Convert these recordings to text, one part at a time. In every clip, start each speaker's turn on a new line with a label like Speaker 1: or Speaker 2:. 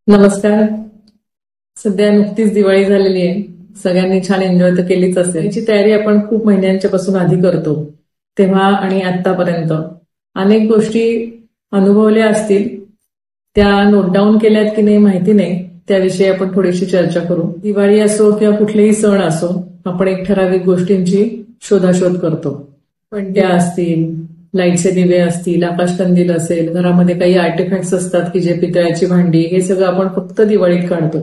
Speaker 1: नमस्कार. सध्या नुकतीच दिवाळी झालेली आहे. सगळ्यांनी छान एन्जॉय तर केलीच असेल. याची तयारी आपण खूप महिन्यांच्या पासून आधी करतो. तेव्हा आणि आतापर्यंत अनेक गोष्टी अनुभवल्या असतील, त्या नोट डाऊन केल्यात की नाही माहिती नाही. त्याविषयी आपण थोडीशी चर्चा करू. दिवाळी असो किंवा कुठलेही सण असो, आपण एक ठराविक गोष्टींची शोधाशोध करतो. पणत्या असतील, लाईटचे दिवे असतील, आकाशकंदील असेल, घरामध्ये काही आर्टिफॅक्ट्स असतात की जे पितळ्याची भांडी, हे सगळं आपण फक्त दिवाळीत काढतो.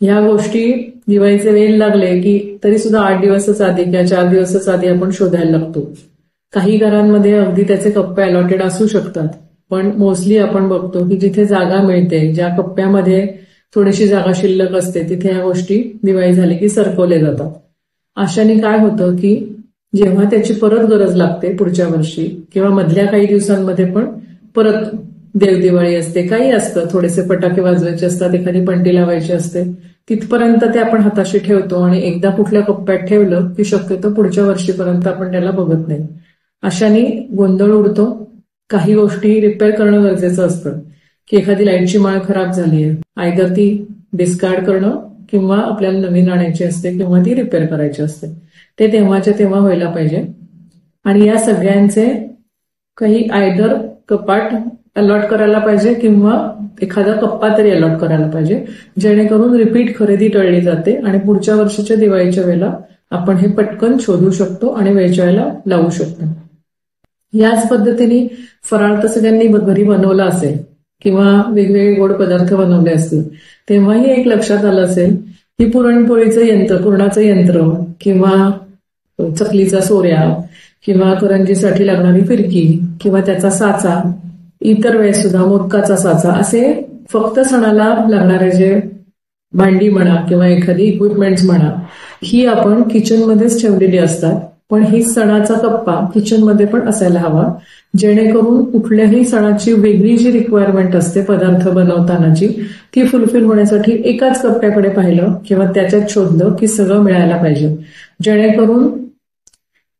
Speaker 1: ह्या गोष्टी दिवाळीचे वेळ लागले की तरी सुद्धा 8 दिवसच आधी किंवा 4 दिवसच आधी आपण शोधायला लागतो. काही घरांमध्ये अगदी त्याचे कप्पे अलॉटेड असू शकतात, पण मोस्टली आपण बघतो की जिथे जागा मिळते, ज्या कप्प्यामध्ये थोडीशी जागा शिल्लक असते, तिथे ह्या गोष्टी दिवाळी झाली की सरकवल्या जातात. अशाने काय होतं की जेव्हा त्याची परत गरज लागते पुढच्या वर्षी किंवा मधल्या काही दिवसांमध्ये पण परत देवदिवाळी असते, काही असतं, थोडेसे फटाके वाजवायचे असतात, एखादी पणती लावायची असते, तिथपर्यंत ते आपण हाताशी ठेवतो आणि एकदा कुठल्या कप्प्यात ठेवलं की शक्यतो पुढच्या वर्षीपर्यंत आपण त्याला बघत नाही. अशाने गोंधळ उडतो. काही गोष्टी रिपेअर करणं गरजेचं असतं की एखादी लाईटची माळ खराब झाली आहे, आयदर ती डिस्कार्ड करणं किंवा आपल्याला नवीन आणायची असते किंवा ती रिपेअर करायची असते. ते तेव्हाच्या तेव्हा व्हायला पाहिजे. आणि या सगळ्यांचे काही आयदर कपाट अलॉट करायला पाहिजे किंवा एखादा कप्पा तरी अलॉट करायला पाहिजे, जेणेकरून रिपीट खरेदी टळली जाते आणि पुढच्या वर्षीच्या दिवाळीच्या वेळेला आपण हे पटकन शोधू शकतो आणि वेळच्या वेळेला लावू शकतो. याच पद्धतीने फराळ तर सगळ्यांनी घरी बनवला असेल किंवा वेगवेगळे गोड पदार्थ बनवले असतील, तेव्हाही एक लक्षात आलं असेल की पुरणपोळीचं यंत्र, पुरणाचं यंत्र किंवा चकलीचा सोऱ्या किंवा करंजीसाठी लागणारी फिरकी किंवा त्याचा साचा, इतर वेळेस सुद्धा मोदकाचा साचा, असे फक्त सणाला लागणारे जे भांडी म्हणा किंवा एखादी इक्विपमेंट्स म्हणा, ही आपण किचनमध्येच ठेवलेली असतात. पण ही सणाचा कप्पा किचनमध्ये पण असायला हवा, जेणेकरून कुठल्याही सणाची वेगळी जी रिक्वायरमेंट असते पदार्थ बनवतानाची, ती फुलफिल होण्यासाठी एकाच कप्प्याकडे पाहिलं किंवा त्याच्यात शोधलं की सगळं मिळायला पाहिजे, जेणेकरून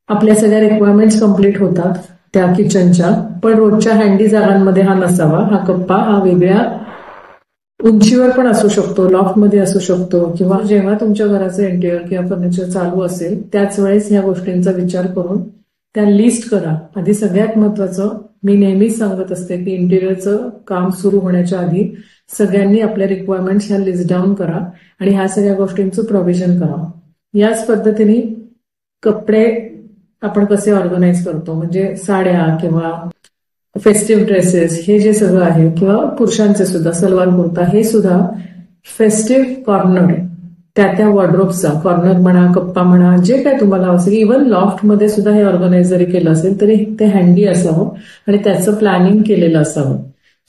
Speaker 1: आपल्या सगळ्या रिक्वायरमेंट्स कम्प्लीट होतात त्या किचनच्या. पण रोजच्या हँडी जागांमध्ये हा नसावा. हा कप्पा हा वेगळ्या उंचीवर पण असू शकतो, लॉफ्टमध्ये असू शकतो, किंवा जेव्हा तुमच्या घराचं इंटिरियर किंवा फर्निचर चालू असेल त्याच वेळेस ह्या गोष्टींचा विचार करून त्या लिस्ट करा. आधी सगळ्यात महत्वाचं, मी नेहमीच सांगत असते की इंटिरियरचं काम सुरू होण्याच्या आधी सगळ्यांनी आपल्या रिक्वायरमेंट्स ह्या लिस्ट डाऊन करा आणि ह्या सगळ्या गोष्टींचं प्रोव्हिजन करा. याच पद्धतीने कपडे आपण कसे ऑर्गनाईज करतो, म्हणजे साड्या किंवा फेस्टिव्ह ड्रेसेस, हे जे सगळं आहे, किंवा पुरुषांचे सुद्धा सलवार कुर्ता, हे सुद्धा फेस्टिव्ह कॉर्नर, त्या वॉर्डरोबचा कॉर्नर म्हणा, कप्पा म्हणा, जे काय तुम्हाला असेल, इव्हन लॉफ्टमध्ये सुद्धा हे ऑर्गनाईज जरी केलं असेल तरी ते हँडी असावं आणि त्याचं प्लॅनिंग केलेलं असावं.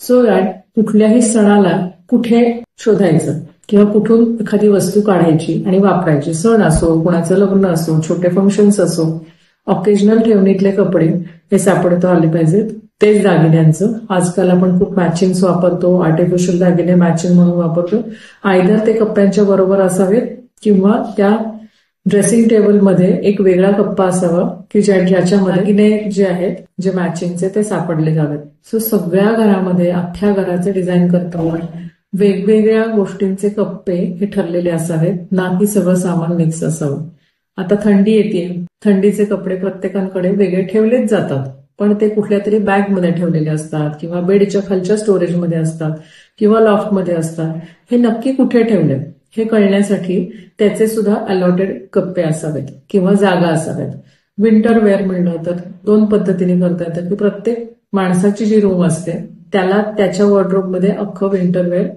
Speaker 1: सो दॅट कुठल्याही सणाला कुठे शोधायचं किंवा कुठून एखादी वस्तू काढायची आणि वापरायची. सण असो, कुणाचं लग्न असो, छोटे फंक्शन्स असो, ऑकेजनल ठेवणीतले कपडे हे सापडता आले पाहिजेत. तेच दागिन्यांचं, आजकाल आपण खूप मॅचिंग्स वापरतो, आर्टिफिशियल दागिने मॅचिंग म्हणून वापरतो. आयदर ते कप्प्यांच्या बरोबर असावेत किंवा त्या ड्रेसिंग टेबलमध्ये एक वेगळा कप्पा असावा की ज्याच्यामध्ये दागिने जे आहेत, जे मॅचिंगचे, ते सापडले जावेत. सो सगळ्या घरामध्ये, अख्ख्या घराचे डिझाईन करताना वेगवेगळ्या गोष्टींचे कप्पे हे ठरलेले असावेत, ना की सगळं सामान मिक्स असावं. आता थंडी येते, थंडीचे कपडे प्रत्येकाकडे वेगळे ठेवलेच जातात, पण ते कुठल्या तरी बॅगमध्ये ठेवलेले असतात किंवा बेडच्या खालच्या स्टोरेजमध्ये असतात किंवा लॉफ्टमध्ये असतात. हे नक्की कुठे ठेवले हे कळण्यासाठी त्याचे सुद्धा अलॉटेड कप्पे असावेत किंवा जागा असाव्यात. विंटर वेअर म्हणलं तर 2 पद्धतीने करता येतं की प्रत्येक माणसाची जी रूम असते त्याला त्याच्या वॉर्डरोबमध्ये अख्खं विंटर वेअर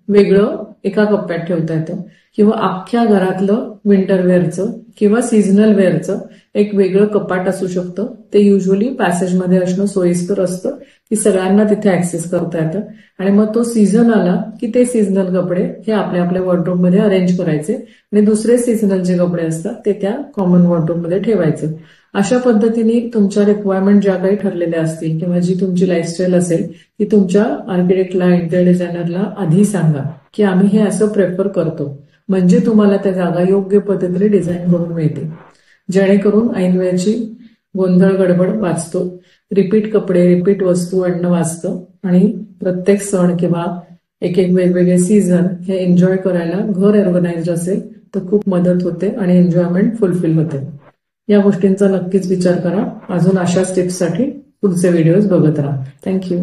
Speaker 1: वेगळं एका कप्प्यात ठेवता येतं, किंवा अख्ख्या घरातलं विंटर वेअरचं किंवा सीझनल वेअरचं एक वेगळं कपाट असू शकतं. ते युजली पॅसेजमध्ये असणं सोयीस्कर असतं की सगळ्यांना तिथे ऍक्सेस करता येतं. आणि मग तो सीझन आला की ते सीझनल कपडे हे आपल्या आपल्या वॉर्डरोबमध्ये अरेंज करायचे आणि दुसरे सीझनल जे कपडे असतात ते त्या कॉमन वॉर्डरोबमध्ये ठेवायचे. अशा पद्धतीने तुमच्या रिक्वायरमेंट ज्या काही ठरलेल्या असतील किंवा जी तुमची लाईफस्टाईल असेल ती तुमच्या आर्किटेक्टला, इंटेरियर डिझायनरला आधी सांगा की आम्ही हे असं प्रेफर करतो, म्हणजे तुम्हाला त्या जागा योग्य पद्धतीने डिझाईन करून मिळते, जेणेकरून ऐन वेळेची गोंधळ गडबड वाचतो, रिपीट कपडे, रिपीट वस्तू आणणं वाचतं आणि प्रत्येक सण किंवा एक एक वेगवेगळे सीझन हे एन्जॉय करायला घर ऑर्गनाइज्ड असेल तर खूप मदत होते आणि एन्जॉयमेंट फुलफिल होते. या गोष्टींचा नक्कीच विचार करा. अजून अशाच टिप्ससाठी पुढचे व्हिडिओज बघत राहा. थँक्यू.